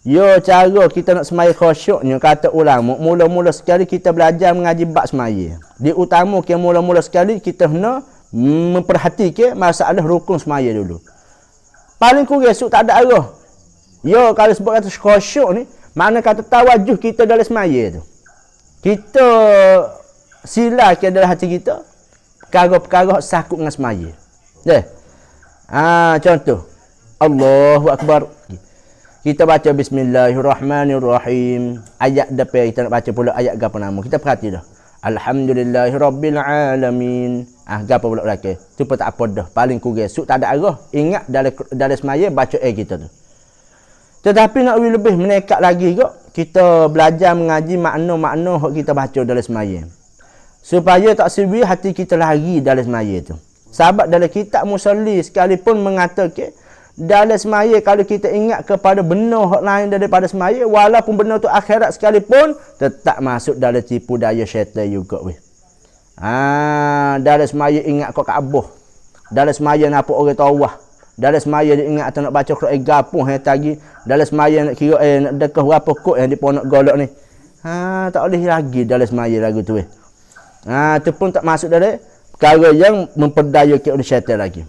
Yo cara kita nak semaya khusyuknya kata ulama, mula-mula sekali kita belajar mengaji bab semaya. Diutamakan mula-mula sekali kita kena memperhatikan masalah rukun semaya dulu. Paling kurang esok tak ada arah. Yo kalau sebut kata khusyuk ni, makna kata tawajuh kita dalam semaya tu. Kita silakan dalam hati kita perkara-perkara sakut dengan semaya. Deh. Contoh. Allahu Akbar. Kita baca Bismillahirrahmanirrahim. Ayat depan kita nak baca pula ayat gapo nama. Kita perhati dah. Alhamdulillahirabbil alamin. Gapo pula belakang. Tu pun tak apa dah. Paling kurang esok tak ada arah. Ingat dalam semaya baca kita tu. Tetapi nak lebih menekat lagi kok, kita belajar mengaji makna-makna hak kita baca dalam semaya. Supaya tak sebi hati kita lari dalam semaya tu. Sahabat dalam kitab Musalli sekalipun mengatakan dalam semaya kalau kita ingat kepada benda hak lain daripada semaya, walaupun benda tu akhirat sekalipun, tetap masuk dalam tipu daya syaitan juga weh. Dalam semaya ingat kau Kaabah. Dalam semaya nampak orang tawah. Dalam semaya dia ingat atau nak baca Quran gapo tadi. Dalam semaya nak kira nak dekah berapa kod yang dipo nak golok ni. Tak boleh lagi dalam semaya lagu tu weh. Tu pun tak masuk dalam perkara yang memperdayakan oleh syaitan lagi.